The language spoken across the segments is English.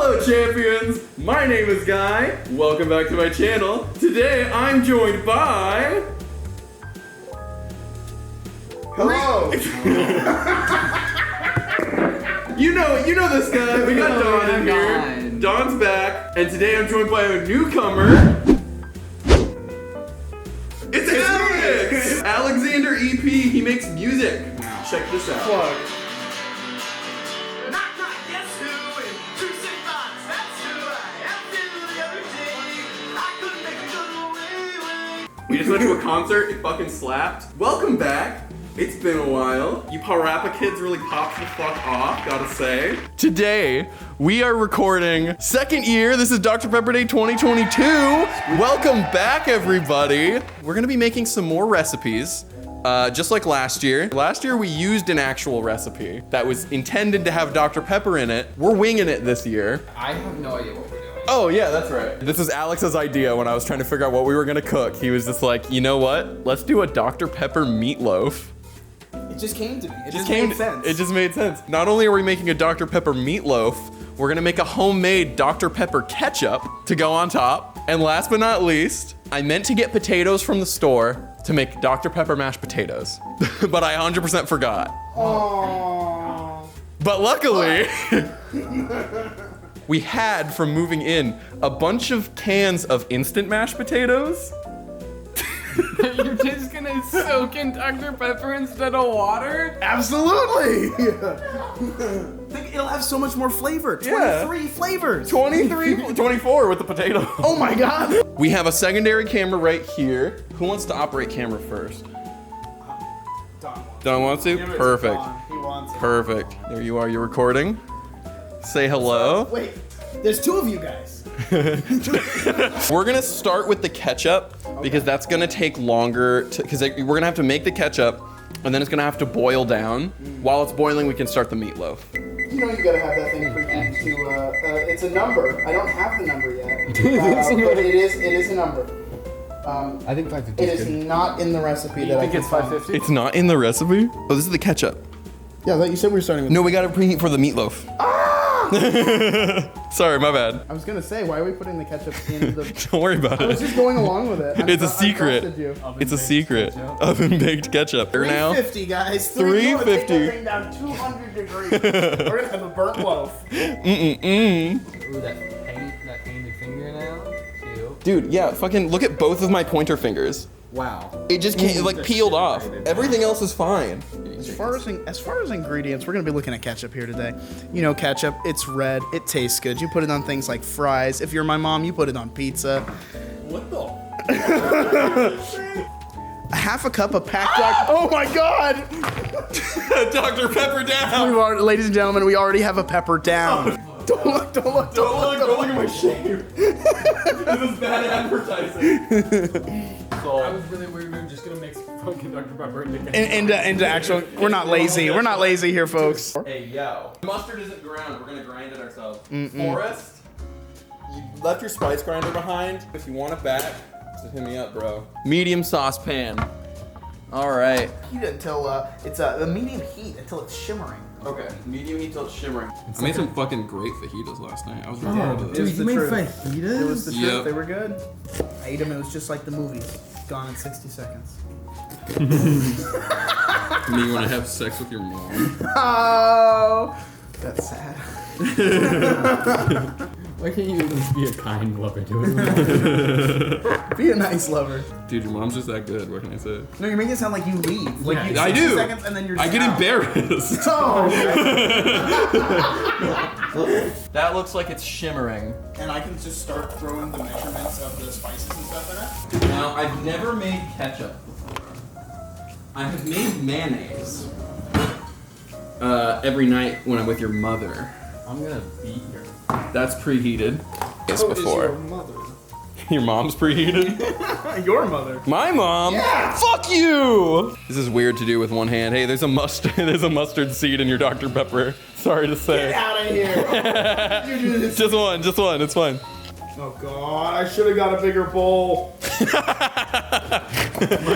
Hello champions, my name is Guy. Welcome back to my channel. Today I'm joined by... Hello! You know this guy, we got Don in here. Don. Don's back, and today I'm joined by a newcomer. It's Alex! Alexander EP, he makes music. Check this out. Plug. We just went to a concert, it fucking slapped. Welcome back. It's been a while. You Parappa kids really popped the fuck off, gotta say. Today, we are recording second year. This is Dr. Pepper Day 2022. Welcome back, everybody. We're gonna be making some more recipes. Just like last year. Last year we used an actual recipe that was intended to have Dr. Pepper in it. We're winging it this year. I have no idea what we're doing. Oh yeah, that's right. This is Alex's idea when I was trying to figure out what we were gonna cook. He was just like, you know what? Let's do a Dr. Pepper meatloaf. It just came to me. It just Made made sense. It just made sense. Not only are we making a Dr. Pepper meatloaf, we're gonna make a homemade Dr. Pepper ketchup to go on top. And last but not least, I meant to get potatoes from the store to make Dr. Pepper mashed potatoes, but I 100% forgot. Aww. But luckily, we had from moving in a bunch of cans of instant mashed potatoes. You're just gonna soak in Dr. Pepper instead of water? Absolutely! Think it'll have so much more flavor. 23 flavors. 24 with the potato. Oh my god. We have a secondary camera right here. Who wants to operate camera first? Don wants to? Perfect. He wants it. Perfect. There you are, you're recording. Say hello. Wait, there's two of you guys. We're gonna start with the ketchup because that's gonna take longer because we're gonna have to make the ketchup and then it's gonna have to boil down. While it's boiling, we can start the meatloaf. You know you gotta have that thing preheat to, it's a number. I don't have the number yet. But it is a number. I think 550 it is not in the recipe that I can find. 550? It's not in the recipe? Oh, this is the ketchup. Yeah, I thought you said we were starting with No, we gotta preheat for the meatloaf. Sorry, my bad. I was gonna say, why are we putting the ketchup in the... Don't worry about I was it. just going along with it. It's a secret. You. It's a secret. Oven-baked ketchup. Here now. 350, guys. 350. Take that thing down 200 degrees. We're gonna have a burnt loaf. Ooh, that painted fingernail. Cute. Dude, yeah, fucking look at both of my pointer fingers. Wow. It just can't, like, peeled off. Everything else is fine. As far as ingredients, we're gonna be looking at ketchup here today. You know, ketchup, it's red, it tastes good. You put it on things like fries. If you're my mom, you put it on pizza. What the? A half a cup of packed Dr. Oh my god! Dr. Pepper down. Ladies and gentlemen, we already have a pepper down. Don't look at my shape. This is bad advertising. I was really worried we were just gonna mix fucking Dr. Pepper into into actual, we're not lazy. We're not lazy here, folks. Hey, yo. Mustard isn't ground. We're gonna grind it ourselves. Forrest, you left your spice grinder behind. If you want it back, just hit me up, bro. Medium saucepan. All right. Heat it until it's the medium heat until it's shimmering. Okay, medium heat till it's shimmering. I made some fucking great fajitas last night. I was really proud of It those. was the truth. It was the truth. Yep. They were good. I ate them. It was just like the movies. Gone in 60 seconds. Me want to have sex with your mom? Oh, that's sad. Why can't you at least be a kind lover to it? Be a nice lover. Dude, your mom's just that good. What can I say? No, you're making it sound like you leave. Like you, I 60 do. seconds and then you're I just get out. embarrassed. Oh, That looks like it's shimmering. and I can just start throwing the measurements of the spices and stuff in it. Now, I've never made ketchup before. I have made mayonnaise every night when I'm with your mother. I'm gonna beat your. That's preheated. Yes, Who before. is your mother? Your mom's preheated? Your mother. My mom? Yeah. Fuck you! This is weird to do with one hand. Hey, there's a mustard seed in your Dr. Pepper. Sorry to say. Get out of here. You do this. Just one, it's fine. Oh god, I should have got a bigger bowl. We're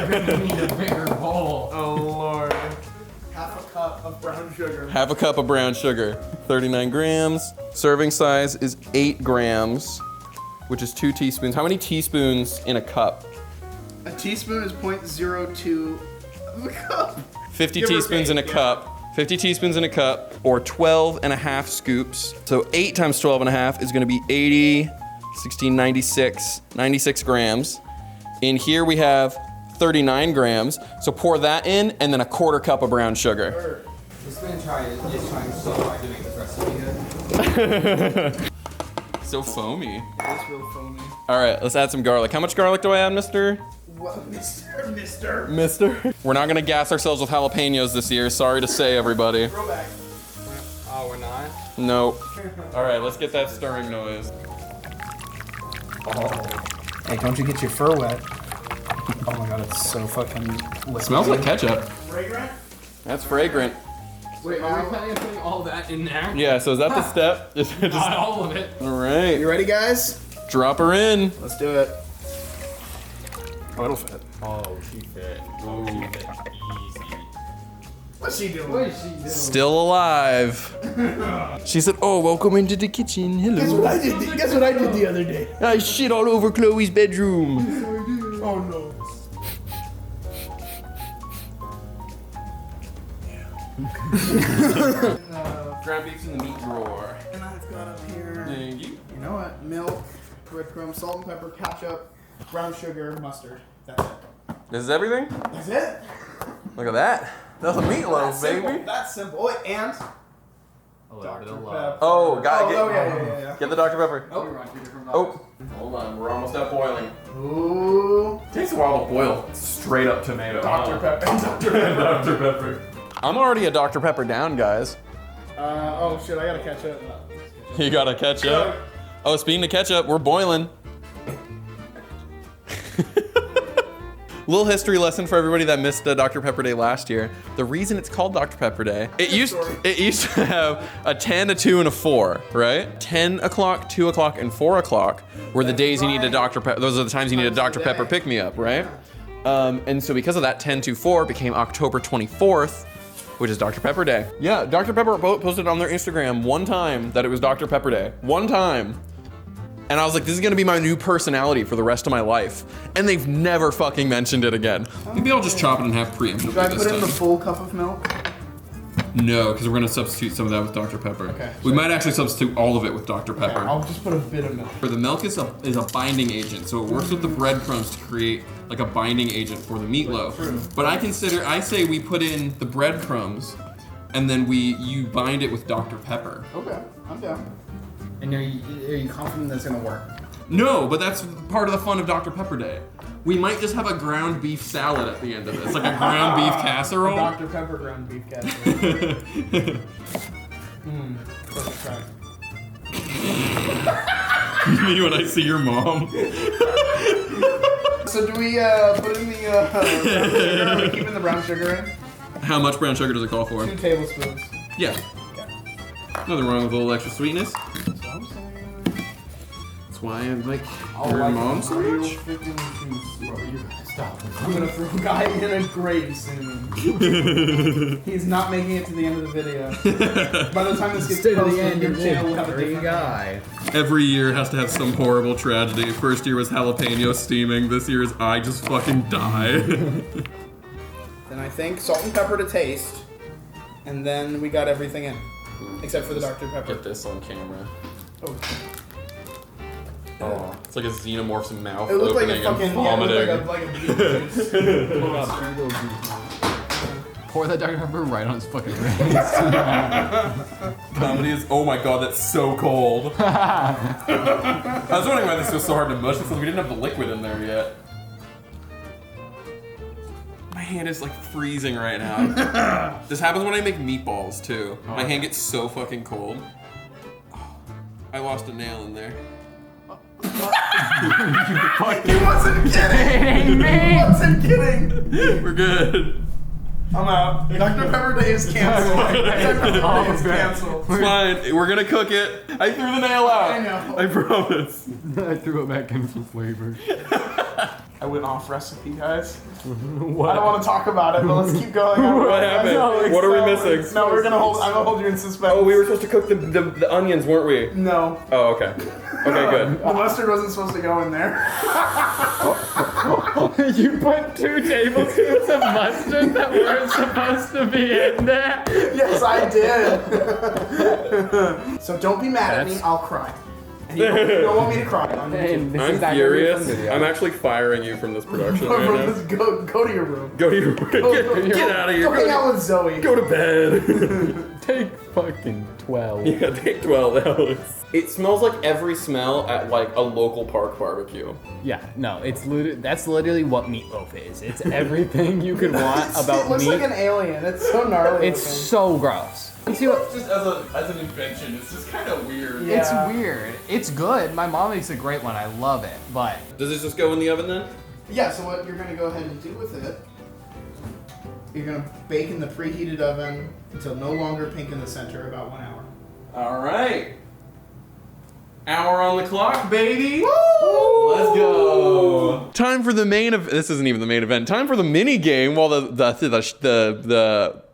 gonna need a bigger bowl. Oh lord. Half a cup of brown sugar. Half a cup of brown sugar. 39 grams. Serving size is 8 grams, which is 2 teaspoons. How many teaspoons in a cup? A teaspoon is 0.02 of a cup. 50 Give or teaspoons in a take, yeah. cup. 50 teaspoons in a cup, or 12 and a half scoops. So 8 times 12 and a half is gonna be 80, 16, 96 grams. In here we have 39 grams. So pour that in, and then a 1/4 cup of brown sugar. This man is trying so hard to make this recipe good. So foamy. It's real foamy. All right, let's add some garlic. How much garlic do I add, mister? What, Mister? Mister? We're not gonna gas ourselves with jalapenos this year. Sorry to say, everybody. Throwback. Oh, we're not? Nope. All right, let's get that stirring noise. Hey, don't you get your fur wet? Oh my god, it's so fucking liquidy. Smells like ketchup. Fragrant? That's fragrant. Wait, are we planning on putting all that in there? Yeah, so is that the step? Not all of it. All right. You ready, guys? Drop her in. Let's do it. Oh, it'll fit. Oh, she fit. Oh, she fit easy. What's she doing? What is she doing? Still alive. She said, "Oh, welcome into the kitchen. Hello." Guess what I did the other day? I shit all over Chloe's bedroom. Oh no. Ground beef's in the meat drawer. And I've got up here. Thank you. You know what? Milk, breadcrumbs, salt and pepper, ketchup, brown sugar, mustard. That's it. This is everything? That's it. Look at that. That's a meatloaf, That's simple. baby. That's simple. Oh, and A little Dr. bit of Pepper. love. Oh, got Oh, yeah. Get the Dr. Pepper. Oh, we're on 2 different Oh, bottles. hold on. We're almost at boiling. Ooh. Takes a while to boil. Straight up tomato. Dr. Pepper. Dr. Pepper. Dr. Pepper. I'm already a Dr. Pepper down, guys. Oh shit, I gotta catch up. You gotta catch up. Oh, speaking of ketchup, we're boiling. Little history lesson for everybody that missed Dr. Pepper Day last year. The reason it's called Dr. Pepper Day, it used to have a 10, a 2, and a 4, right? 10 o'clock, 2 o'clock, and 4 o'clock were the days you needed Dr. Pepper. Those are the times you needed Dr. Pepper pick-me-up, right? And so because of that, 10 to 4 became October 24th, which is Dr. Pepper Day. Yeah, Dr. Pepper posted on their Instagram one time that it was Dr. Pepper Day. One time. And I was like, this is gonna be my new personality for the rest of my life. And they've never fucking mentioned it again. Maybe I'll just chop it in half preemptively Should I this put in the time. full cup of milk? No, because we're gonna substitute some of that with Dr. Pepper. Okay. We might actually substitute all of it with Dr. Pepper. I'll just put a bit of milk. For the milk is a binding agent, so it works with the breadcrumbs to create like a binding agent for the meatloaf. But I say we put in the breadcrumbs, and then you bind it with Dr. Pepper. Okay, I'm down. And are you confident that's gonna work? No, but that's part of the fun of Dr. Pepper Day. We might just have a ground beef salad at the end of it. It's like a ground beef casserole. Dr. Pepper ground beef casserole. Perfect try. Me when I see your mom. So do we put in the brown sugar? Are we keeping the brown sugar in? How much brown sugar does it call for? 2 tablespoons. Yeah. Nothing wrong with a little extra sweetness. That's what I'm saying. That's why I like your mom so much. Stop. I'm gonna throw a guy in a grave soon. He's not making it to the end of the video. By the time this gets posted, your channel will have a different guy. Every year has to have some horrible tragedy. First year was jalapeno steaming. This year is I just fucking die. Then I think salt and pepper to taste, and then we got everything in, except for the Dr. Pepper. Get this on camera. Oh. Oh, it's like a xenomorph's mouth It looked like opening a fucking and vomiting. like a beet juice. Pour that Dr. Pepper right on his fucking rings. Comedy is, oh my god, that's so cold. I was wondering why this was so hard to mush because we didn't have the liquid in there yet. My hand is like freezing right now. This happens when I make meatballs too. My hand gets so fucking cold. Oh, I lost a nail in there. He wasn't kidding! He wasn't kidding! We're good. I'm out. Dr. Pepper Day is canceled. Dr. Pepper Day is canceled. It's fine. We're gonna cook it. I threw the nail out. I know. I promise. I threw it back in for flavor. I went off recipe, guys. I don't want to talk about it, but let's keep going. What happened? What are we missing? No, I'm gonna hold you in suspense. Oh, we were supposed to cook the onions, weren't we? No. Oh, okay. Okay, good. The mustard wasn't supposed to go in there. You put 2 tablespoons of mustard that weren't supposed to be in there? Yes, I did. So don't be mad at me, I'll cry. And you don't want me to cry. And this I'm is not gonna be a furious. fun video. I'm actually firing you from this production right now. Go to your room. Go to your room. Get out of here. Go hang out with Zoe. Go to bed. Take fucking 12. Yeah, take 12 hours. It smells like every smell at like a local park barbecue. Yeah, no, that's literally what Meatloaf is. It's everything you could want about It looks meat. like an alien. It's so gnarly. It's so gross. Just as an invention, it's just kind of weird. Yeah. It's weird. It's good. My mom makes a great one. I love it. But Does this just go in the oven then? Yeah, so what you're gonna go ahead and do with it, you're gonna bake in the preheated oven until no longer pink in the center, about 1 hour. All right. Hour on the clock, baby. Woo! Let's go. Time for the main event. This isn't even the main event. Time for the mini game while the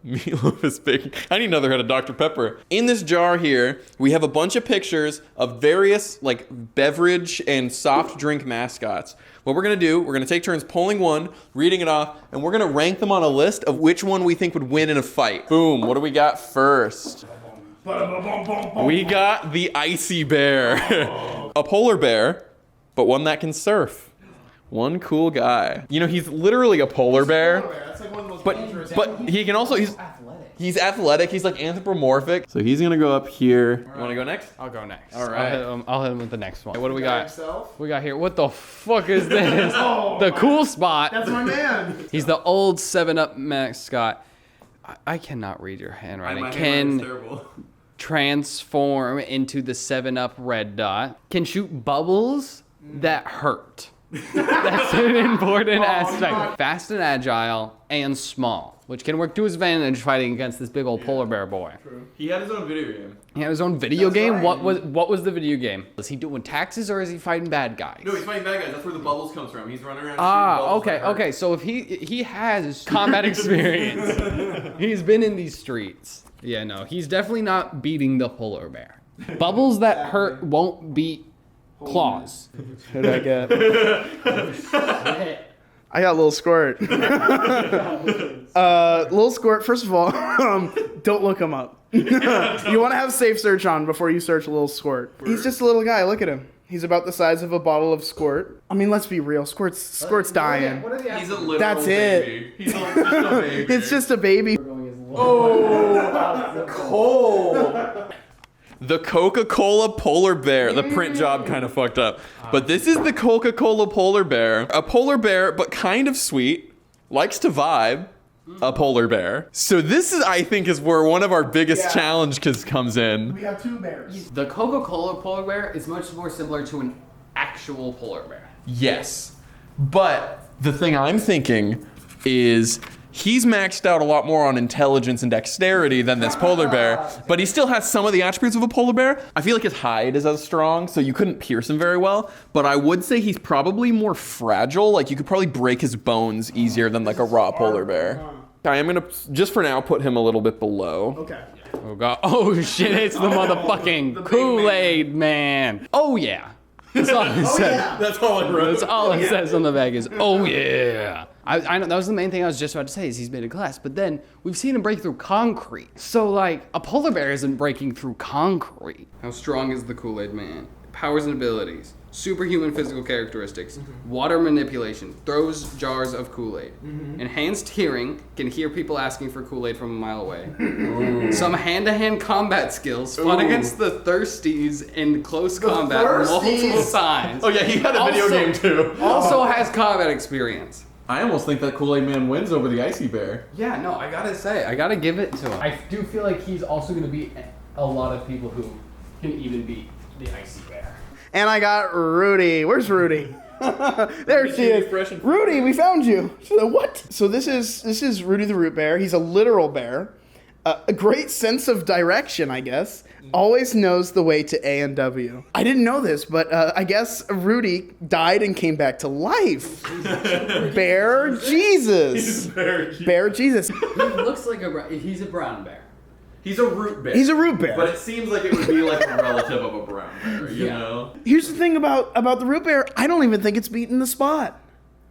meatloaf is baking. I need another head of Dr. Pepper. In this jar here, we have a bunch of pictures of various like beverage and soft drink mascots. What we're gonna do, we're gonna take turns pulling one, reading it off, and we're gonna rank them on a list of which one we think would win in a fight. Boom, what do we got first? We got the icy bear. A polar bear, but one that can surf. One cool guy. You know, he's literally a polar bear. That's like one of the most But he can also he's athletic. He's like anthropomorphic. So he's gonna go up here. You want to go next? I'll go next. All right. I'll hit him with the next one. What do we got? Himself? We got here. What the fuck is this? The cool spot. That's my man. He's the old 7-Up mascot. I cannot read your handwriting. Can terrible. transform into the 7-Up red dot. Can shoot bubbles that hurt. That's an important aspect. Fast and agile and small, which can work to his advantage fighting against this big old polar bear boy. True. He had his own video game. He had his own video That's game. right. What was the video game? Is he doing taxes or is he fighting bad guys? No, he's fighting bad guys. That's where the bubbles comes from. He's running around. Okay. So if he has combat experience, he's been in these streets. Yeah, no, he's definitely not beating the polar bear. Bubbles that hurt won't beat claws. What did I get? I got Little Squirt. Little Squirt, first of all, don't look him up. You want to have safe search on before you search Little Squirt. He's just a little guy. Look at him. He's about the size of a bottle of Squirt. I mean, let's be real. Squirt's dying. He's a literal That's baby. He's just a baby. It's just a baby. Oh, cold. The Coca-Cola polar bear. The print job kind of fucked up. But this is the Coca-Cola polar bear. A polar bear, but kind of sweet. Likes to vibe. A polar bear. So this is, I think, is where one of our biggest challenges comes in. We have 2 bears. The Coca-Cola polar bear is much more similar to an actual polar bear. Yes. But the thing I'm thinking is he's maxed out a lot more on intelligence and dexterity than this polar bear, but he still has some of the attributes of a polar bear. I feel like his hide is as strong, so you couldn't pierce him very well, but I would say he's probably more fragile. Like, you could probably break his bones easier than like a raw polar bear. I am gonna, just for now, put him a little bit below. Okay. Oh god. Oh shit, it's the motherfucking Kool-Aid man. Oh yeah. That's all it says. That's all I wrote. That's all it says on the bag is, oh yeah. I know that was the main thing I was just about to say is he's made of glass, but then we've seen him break through concrete. So like, a polar bear isn't breaking through concrete. How strong is the Kool-Aid man? Powers and abilities. Superhuman physical characteristics. Water manipulation. Throws jars of Kool-Aid. Enhanced hearing. Can hear people asking for Kool-Aid from a mile away. Some hand-to-hand combat skills. Fought against the Thirsties in close combat multiple times. Oh yeah, he had a video game too. Also has combat experience. I almost think that Kool-Aid man wins over the icy bear. Yeah, no, I gotta say, I gotta give it to him. I do feel like he's also gonna beat a lot of people who can even beat the icy bear. And I got Rudy. Where's Rudy? There she is. Rudy, we found you. She's like, what? So this is Rudy the root bear. He's a literal bear. A great sense of direction, I guess. Always knows the way to A and W. I didn't know this, but I guess Rudy died and came back to life. Bear Jesus. Bear Jesus. He looks like he's a brown bear. He's a root bear. He's a root bear. But it seems like it would be like a relative of a brown bear, you know? Here's the thing about the root bear. I don't even think it's beaten the spot.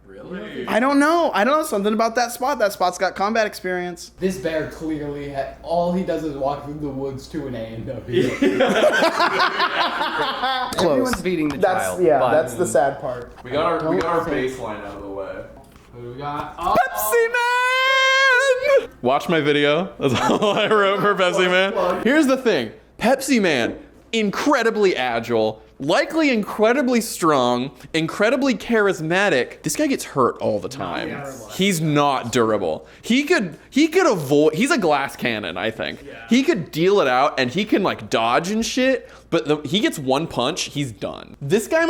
Really? I don't know. Something about that spot. That spot's got combat experience. This bear clearly all he does is walk through the woods to an A&W. Close. Everyone's beating the child. But That's the sad part. We got our baseline out of the way. What do we got? Pepsi Man! Watch my video. That's all I wrote for Pepsi Man. Here's the thing. Pepsi Man, incredibly agile, likely incredibly strong, incredibly charismatic. This guy gets hurt all the time. He's not durable. He could avoid, he's a glass cannon, I think. He could deal it out and he can like dodge and shit, but he gets one punch, he's done. This guy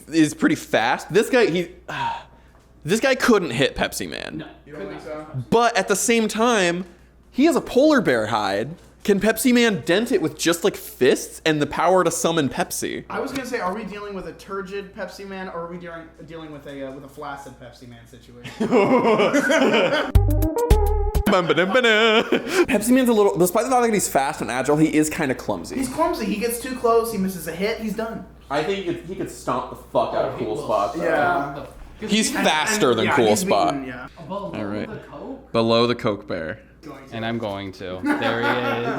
is pretty fast. This guy couldn't hit Pepsi Man. No, you don't think so? But at the same time, he has a polar bear hide. Can Pepsi Man dent it with just like fists and the power to summon Pepsi? I was gonna say, are we dealing with a turgid Pepsi Man, or are we dealing with a flaccid Pepsi Man situation? Pepsi Man's a little, despite the fact that he's fast and agile, he is kind of clumsy. He's clumsy. He gets too close. He misses a hit. He's done. I think he could stomp the fuck out of Cool Spot. Yeah. He's faster than Cool he's Spot. beaten, yeah. All right. Below the Coke Bear. And I'm going to. There he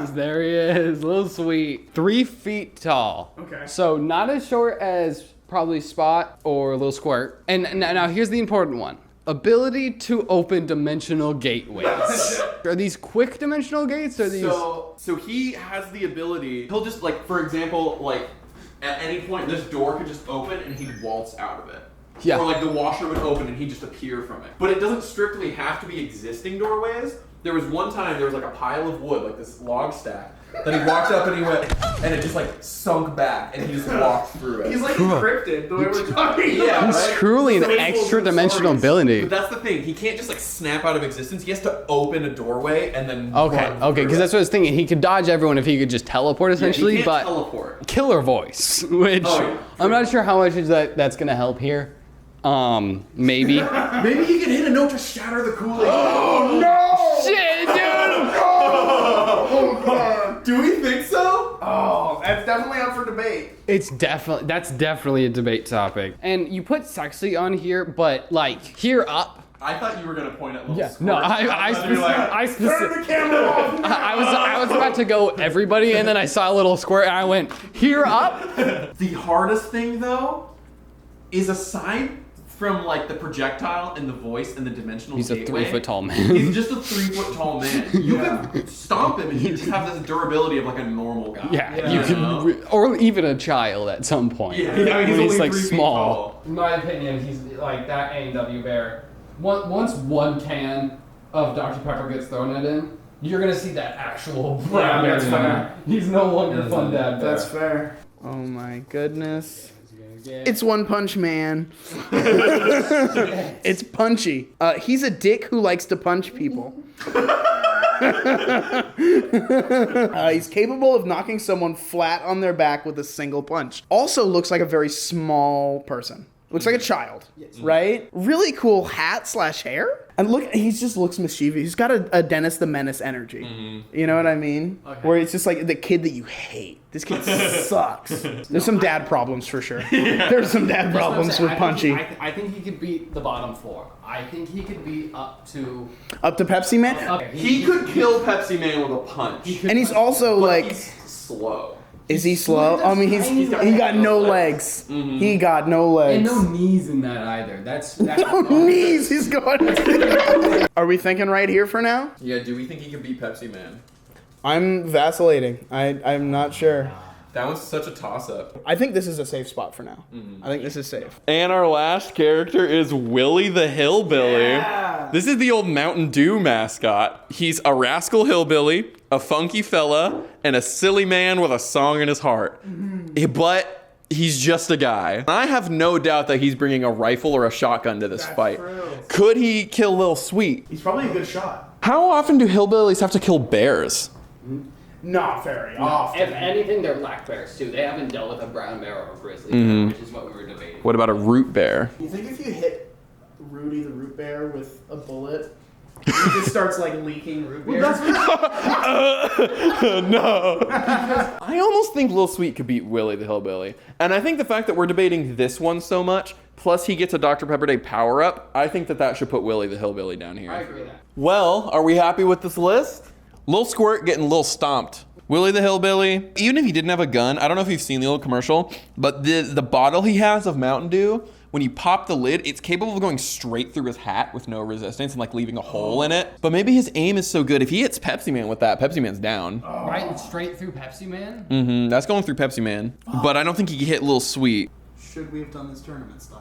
is. There he is. Little sweet. 3 feet tall. Okay. So not as short as probably Spot or Little Squirt. And now here's the important one. Ability to open dimensional gateways. Are these quick dimensional gates or these? So he has the ability, he'll just like, for example, like at any point this door could just open and he'd waltz out of it. Yeah. Or like the washer would open and he'd just appear from it. But it doesn't strictly have to be existing doorways. There was one time, there was like a pile of wood, like this log stack. Then he walked up and he went, and it just like sunk back and he just walked through it. He's like encrypted the way we're talking. Yeah, It's right? truly an So it's extra full of dimensional stories. ability. But that's the thing, he can't just like snap out of existence. He has to open a doorway and then Okay, because that's what I was thinking. He could dodge everyone if he could just teleport essentially, he can't but teleport. killer voice, which I'm not sure how much is that's gonna help here. Maybe. Maybe he can hit a note to shatter the Kool-Aid. Oh no! Shit, dude! Do we think so? Oh, that's definitely up for debate. That's definitely a debate topic. And you put sexy on here, but like here up. I thought you were gonna point at little Yeah. squirts. No, Turn the camera off. I was about to go everybody, and then I saw a little squirt, and I went here up. The hardest thing though is aside from like the projectile and the voice and the dimensional He's a gateway, 3 foot tall man. He's just a 3 foot tall man. You can stomp him and he just have this durability of like a normal guy. Yeah, you can, or even a child at some point. Yeah, I mean, he's When only like 3 feet small. tall. In my opinion, he's like that A&W bear. Once one can of Dr. Pepper gets thrown at him, you're gonna see that actual brown bear. that's fair. He's no longer fun dad bear. That's fair. Oh my goodness. It's One Punch Man. It's Punchy. He's a dick who likes to punch people. He's capable of knocking someone flat on their back with a single punch. Also looks like a very small person. Looks like a child, right? Really cool hat / hair. And look, he just looks mischievous. He's got a Dennis the Menace energy. You know what I mean? Okay. Where it's just like the kid that you hate. This kid sucks. There's some dad problems for sure. There's some dad problems with Punchy. I think he could beat the bottom floor. I think he could be up to Pepsi Man? He could kill Pepsi Man with a punch. And he's also like... He's slow. Is he slow? I mean, he got no legs. He got no legs. And no knees in that either. That's no knees. He's going. Are we thinking right here for now? Yeah. Do we think he could beat Pepsi Man? I'm vacillating. I'm not sure. That was such a toss-up. I think this is a safe spot for now. I think this is safe. And our last character is Willie the Hillbilly. Yeah. This is the old Mountain Dew mascot. He's a rascal hillbilly, a funky fella, and a silly man with a song in his heart. But he's just a guy. I have no doubt that he's bringing a rifle or a shotgun to this fight. true. Could he kill Lil Sweet? He's probably a good shot. How often do hillbillies have to kill bears? Not very often. If anything, they're black bears too. They haven't dealt with a brown bear or a grizzly bear, which is what we were debating. What about a root bear? You think if you hit Rudy the root bear with a bullet, he just starts like leaking root beer? No. I almost think Lil Sweet could beat Willie the Hillbilly. And I think the fact that we're debating this one so much, plus he gets a Dr. Pepper Day power-up, I think that should put Willie the Hillbilly down here. I agree with that. Well, are we happy with this list? Lil Squirt getting Lil Stomped. Willie the Hillbilly, even if he didn't have a gun, I don't know if you've seen the old commercial, but the bottle he has of Mountain Dew, when you pop the lid, it's capable of going straight through his hat with no resistance and like leaving a hole in it. But maybe his aim is so good. If he hits Pepsi Man with that, Pepsi Man's down. Right, and straight through Pepsi Man? That's going through Pepsi Man. But I don't think he can hit Lil Sweet. Should we have done this tournament style?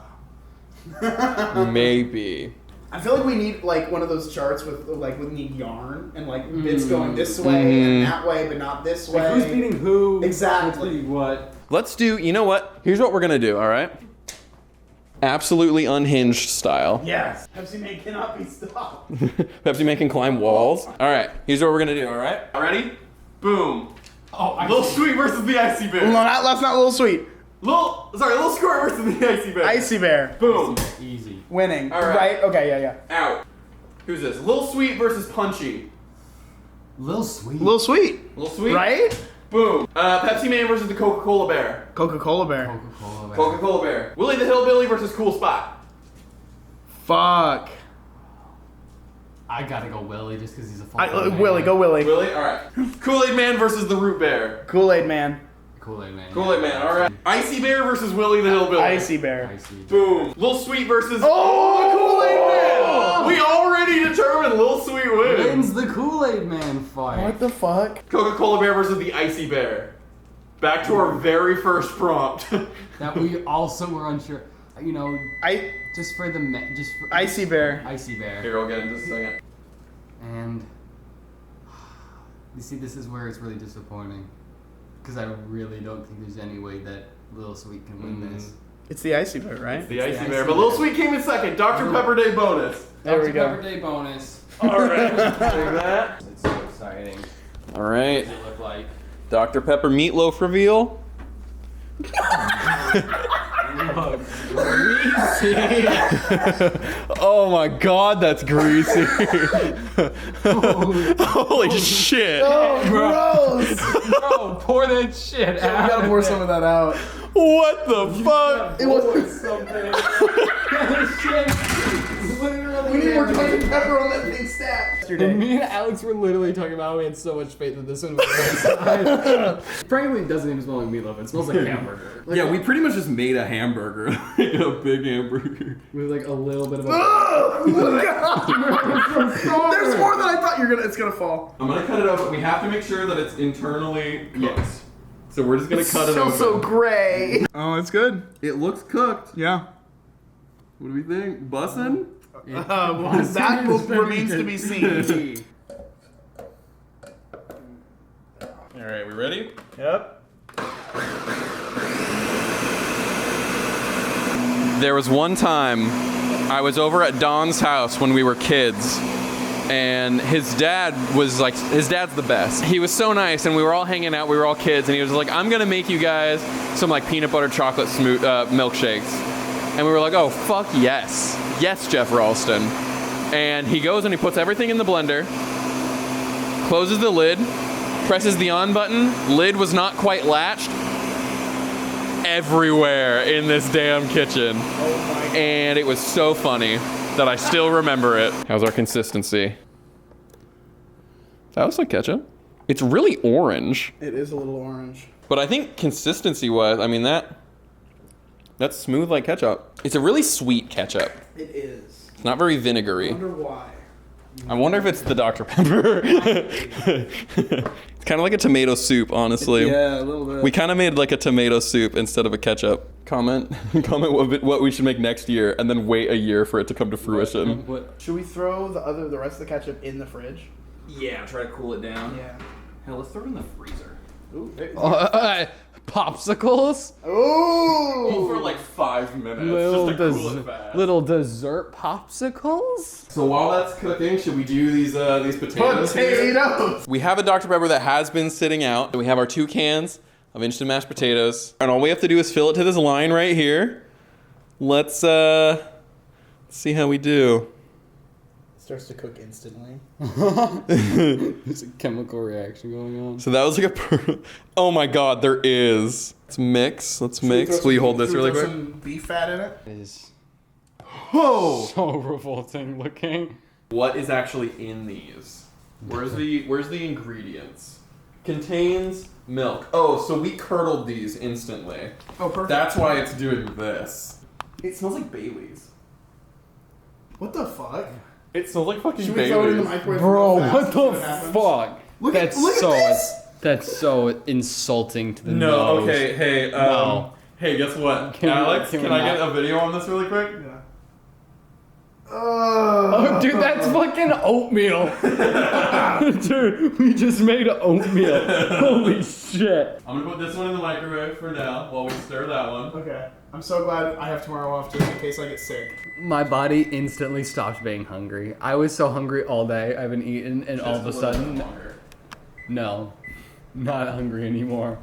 Maybe. I feel like we need like one of those charts with we need yarn and like bits going this way and that way, but not this way. Like who's beating who? Exactly. What? Let's do, you know what? Here's what we're gonna do, all right? Absolutely unhinged style. Yes. Pepsi Man cannot be stopped. Pepsi Man can climb walls. All right, here's what we're gonna do, all right? Ready? Boom. Oh, Lil Sweet versus the Icy Bear. No, that's not Lil Sweet. Lil Squirt versus the Icy Bear. Icy Bear. Boom. Easy. Winning. All right. Okay, yeah. Out. Who's this? Lil Sweet versus Punchy. Lil Sweet. Lil Sweet. Lil Sweet. Right? Boom. Pepsi Man versus the Coca-Cola Bear. Coca-Cola Bear. Coca-Cola Bear. Coca-Cola Bear. Willie the Hillbilly versus Cool Spot. Fuck. I gotta go Willie just because he's a fucking Willie, go Willie. Willie? All right. Kool-Aid Man versus the Root Bear. Kool-Aid Man. Kool-Aid Man. Kool-Aid Man, all right. Icy Bear versus Willie the Hillbilly. Icy Bear. Icy. Boom. Lil Sweet versus Kool-Aid Man. We already determined Lil Sweet wins. Wins the Kool-Aid Man fight. What the fuck? Coca-Cola Bear versus the Icy Bear. Back to our very first prompt. That we also were unsure. You know, just for Icy Bear. Icy Bear. Here, I'll get in just a second. And you see, this is where it's really disappointing. Because I really don't think there's any way that Lil Sweet can win this. It's the Icy Bear, right? The Icy Bear. But Lil Sweet came in second. Dr. Pepper Day bonus. There we go. Dr. Pepper Day bonus. All right. Take that. It's so exciting. All right. What does it look like? Dr. Pepper Meatloaf reveal. Oh my god, that's greasy. Holy shit. Oh, gross. Bro, pour that shit out. We gotta pour some of that out. What the fuck? It was something. We need more Dr. Pepper on that big stack. Me and Alex were literally talking about how we had so much faith that this one was frankly, it doesn't even smell like meatloaf. It smells like hamburger. Like, Yeah, we pretty much just made a hamburger. A big hamburger. with like a little bit of a... Oh, there's more than I thought it's gonna fall. I'm gonna cut it open. We have to make sure that it's internally cooked. So we're just gonna cut it Still open. so gray. Oh, it's good. It looks cooked. Yeah. What do we think? Bussin'? That remains to be seen. Alright, we ready? Yep. There was one time I was over at Don's house when we were kids, and his dad's the best. He was so nice, and we were all hanging out, we were all kids, and he was like, I'm gonna make you guys some like peanut butter chocolate milkshakes. And we were like, oh, fuck yes. Yes, Jeff Ralston. And he goes and he puts everything in the blender, closes the lid, presses the on button, lid was not quite latched, everywhere in this damn kitchen. Oh my. And it was so funny that I still remember it. How's our consistency? That looks like ketchup. It's really orange. It is a little orange. But I think consistency-wise, I mean, that's smooth like ketchup. It's a really sweet ketchup. It is. It's not very vinegary. I wonder why. I wonder if it's the Dr. Pepper. It's kind of like a tomato soup, honestly. Yeah, a little bit. We kind of made like a tomato soup instead of a ketchup. Comment what we should make next year, and then wait a year for it to come to fruition. Should we throw the rest of the ketchup in the fridge? Yeah, try to cool it down. Yeah. Hell, let's throw it in the freezer. Ooh, Popsicles? oh! For like 5 minutes. Just to cool it fast. Little dessert popsicles? So while that's cooking, should we do these potatoes? Potatoes! We have a Dr. Pepper that has been sitting out. And we have our 2 cans of instant mashed potatoes. And all we have to do is fill it to this line right here. Let's see how we do. Starts to cook instantly. There's a chemical reaction going on. So that was like oh my god, there is. Let's mix. Will you hold this really quick? Some beef fat in it. It is Whoa! so revolting looking. What is actually in these? Where's the ingredients? Contains milk. Oh, so we curdled these instantly. Oh, perfect. That's why it's doing this. It smells like Bailey's. What the fuck? It smells like fucking Should we throw it in the Bailey's. microwave? Bro, real fast what and see the happens? fuck? Look at this! That's so insulting to the No, nose. okay, hey, No. hey, guess what? Can we- Alex, can can we I get not? a video on this really quick? Yeah. Oh, dude, that's fucking oatmeal. Dude, we just made oatmeal. Holy shit. I'm gonna put this one in the microwave for now while we stir that one. Okay. I'm so glad I have tomorrow off just in case I get sick. My body instantly stopped being hungry. I was so hungry all day. I haven't eaten, and all of a Just little sudden, bit longer. no, not hungry anymore.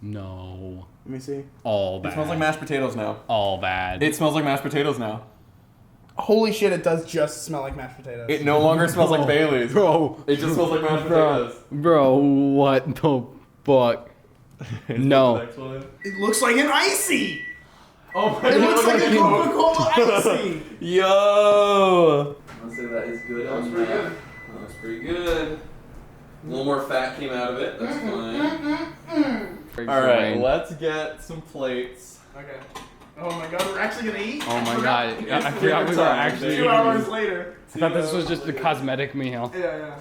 No. Let me see. All bad. It smells like mashed potatoes now. all bad. It smells like mashed potatoes now. Holy shit, it does just smell like mashed potatoes. It no longer smells like Bro. Bailey's. Bro. It just smells like mashed potatoes. Bro, what the fuck? No. Next one. It looks like an icy! Oh my It looks like a fucking- Coca-Cola icy! Yo! I'll say that is good. That was pretty good. That was pretty good. A little more fat came out of it. That's fine. All right, let's get some plates. Okay. Oh my god, we're actually gonna eat? Oh my god. I forgot we were actually 2 hours later. I thought this was just a cosmetic meal. Yeah.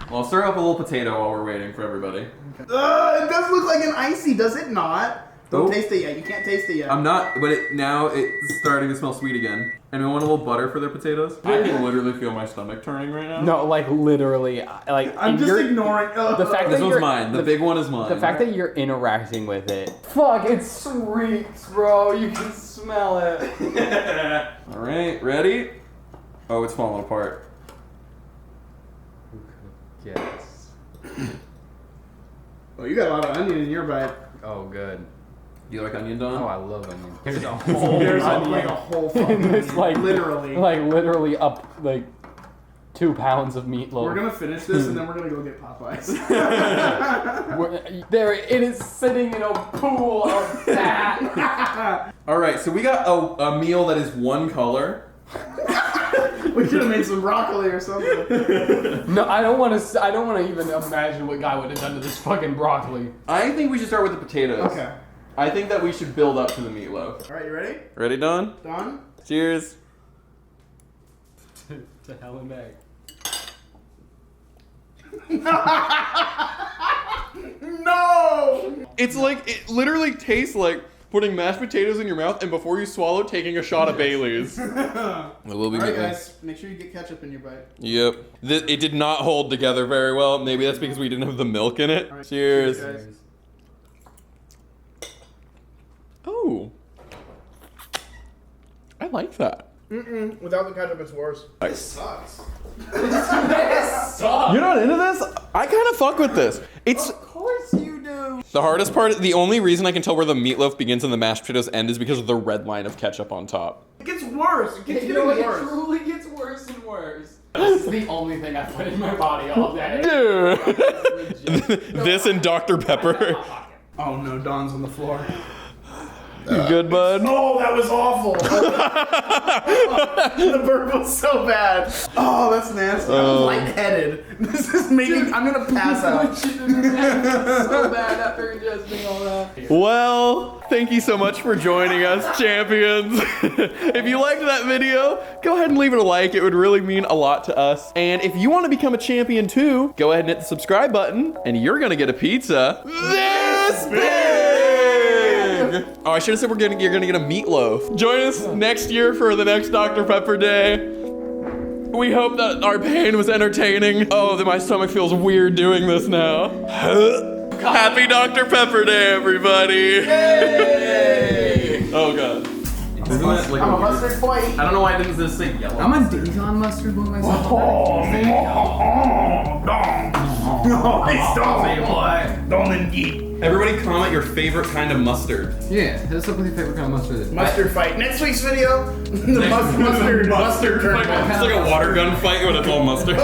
Well, I'll stir up a little potato while we're waiting for everybody. It does look like an icy, does it not? Don't Nope. taste it yet. You can't taste it yet. I'm not, but now it's starting to smell sweet again. Anyone want a little butter for their potatoes? I can literally feel my stomach turning right now. No, like literally, like I'm just ignoring. the fact This that one's you're, mine. The big one is mine. The fact that you're interacting with it. Fuck, it's sweet, bro. You can smell it. All right, ready? Oh, it's falling apart. Yes. Oh, you got a lot of onion in your bite. Oh, good. Do you like onion, Don? Oh, I love onion. There's a whole There's onion. like a whole fucking It's like literally. up like 2 pounds of meatloaf. We're gonna finish this and then we're gonna go get Popeyes. There, it is sitting in a pool of fat. All right, so we got a meal that is one color. We should have made some broccoli or something. No, I don't want to. I don't want to even imagine what guy would have done to this fucking broccoli. I think we should start with the potatoes. Okay. I think that we should build up to the meatloaf. All right, you ready? Ready, Don? Done? Cheers. To hell and back. No! It's like, it literally tastes like putting mashed potatoes in your mouth and before you swallow, taking a shot of Bailey's. It will be All right, meatloaf. guys, make sure you get ketchup in your bite. Yep. It did not hold together very well. Maybe that's because we didn't have the milk in it. All right, Cheers. cheers, guys. Oh. I like that. Without the ketchup, it's worse. This sucks. You're not into this? I kind of fuck with this. It's Of course you do. the hardest part. The only reason I can tell where the meatloaf begins and the mashed potatoes end is because of the red line of ketchup on top. It gets worse. It keeps You getting know, it worse. truly gets worse and worse. This is the only thing I put in my body all day. Dude. This and Dr. Pepper. Oh no, Don's on the floor. You good, bud? Oh, that was awful. The burp was so bad. Oh, that's nasty. I'm lightheaded. This is making. I'm gonna pass out. So bad after ingesting all that. Well, thank you so much for joining us, champions. If you liked that video, go ahead and leave it a like. It would really mean a lot to us. And if you want to become a champion too, go ahead and hit the subscribe button, and you're gonna get a pizza this big. day. Oh, I should have said you're gonna get a meatloaf. Join us next year for the next Dr. Pepper Day. We hope that our pain was entertaining. Oh, that my stomach feels weird doing this now. Happy Dr. Pepper Day, everybody! Yay! Oh god. Isn't that like I'm a mustard boy. I don't know why I didn't just say yellow. I'm a Dijon mustard boy myself. Don't indeed. Everybody comment your favorite kind of mustard. Yeah, hit us up with your favorite kind of mustard. Mustard fight. Next week's video, the mustard It's like a water gun fight when it's all mustard.